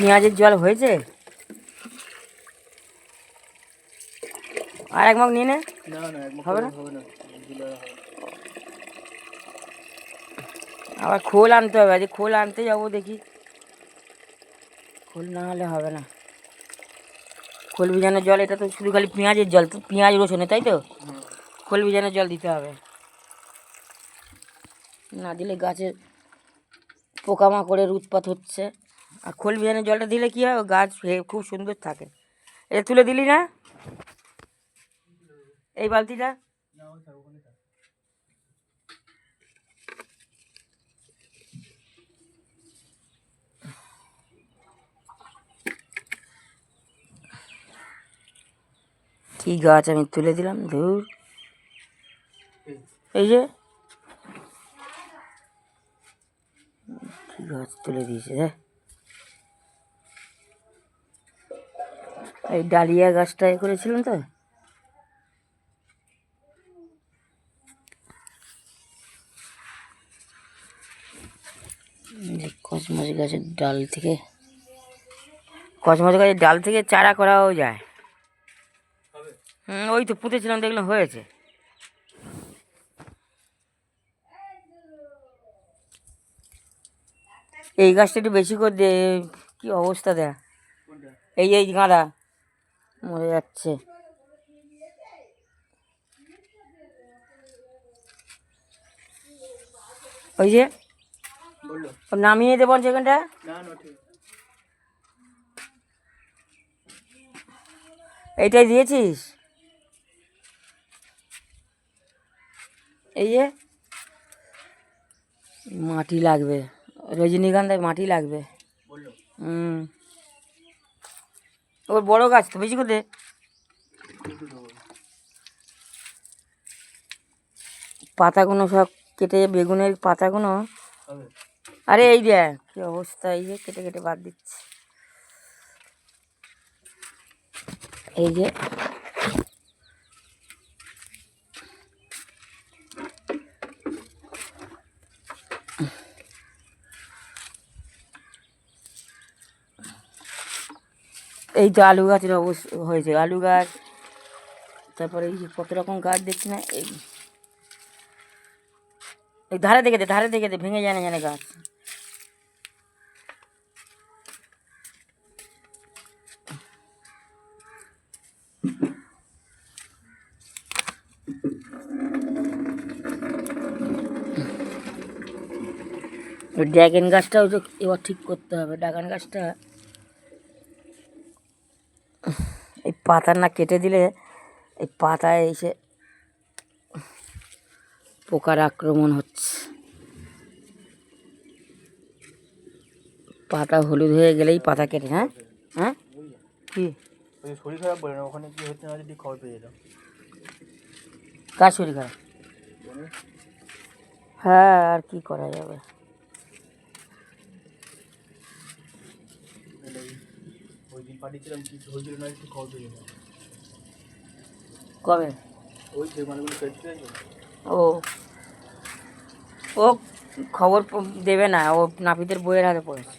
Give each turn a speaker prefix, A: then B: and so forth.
A: পেঁয়াজের জল হয়েছে? আর এক মগ নিয়ে নে। হবে না? আবার খোল আনতে হবে, আজ খোল আনতে যাবো, দেখি খোল না হলে হবে না। খোল ভিজানোর জল, এটা তো শুধু খালি পেঁয়াজের জল, তো পেঁয়াজ রসুনে, তাই তো? খোল ভিজানোর জল দিতে হবে, না দিলে গাছের পোকামাকড়ের উৎপাত হচ্ছে। আর খোল ভিজানোর জলটা দিলে কী হয়, গাছ খুব সুন্দর থাকে। এটা তুলে দিলি না এই বালতিটা? কি গাছ আমি তুলে দিলাম, ধুর। এই যে কি গাছ তুলে দিয়েছে রে, এই ডালিয়া গাছটা এ করেছিলাম তো। কসমস গাছের ডাল থেকে, কসমস গাছের ডাল থেকে চারা করাও যায়। ওই তো পুঁতেছিলাম, দেখলাম হয়েছে। এই গাছটা একটু বেশি করে দে, কি অবস্থা দেখ, এই এই গাঁদা মরে যাচ্ছে। ওই যে নামিয়ে দেবো সেখানটা। এইটাই দিয়েছিস? এই যে মাটি লাগবে, রজনীগন্ধায় মাটি লাগবে। ওর বড় গাছ তো, বেশি করে দে। পাতাগুলো সব কেটে, বেগুনের পাতাগুলো, আরে এই দেখ কি অবস্থা, এই যে কেটে কেটে বাদ দিচ্ছে। এই যে এই তো আলু গাছের অবস্থা হয়েছে, আলু গাছ, তারপরে এই যে কত রকম গাছ দেখছি না, এই ধারে দেখে দে, ধারে দেখে দে, ভেঙে যায় না জানে গাছ। ওই ড্রাগন গাছটাও তো এবার ঠিক করতে হবে, ড্রাগন গাছটা এই পাতা না কেটে দিলে এই পাতায় এসে পোকার আক্রমণ হচ্ছে। পাতা হলুদ হয়ে গেলেই পাতা কেটে। হ্যাঁ হ্যাঁ, কি শরীর খারাপ বলে না, ওখানে কি হচ্ছে না যদি খবর পেয়ে যেতাম। কার শরীর খারাপ? হ্যাঁ, আর কি করা যাবে। কবে? ও ও খবর দেবে না, ও নাপিতের বইয়ের হাতে পড়েছে।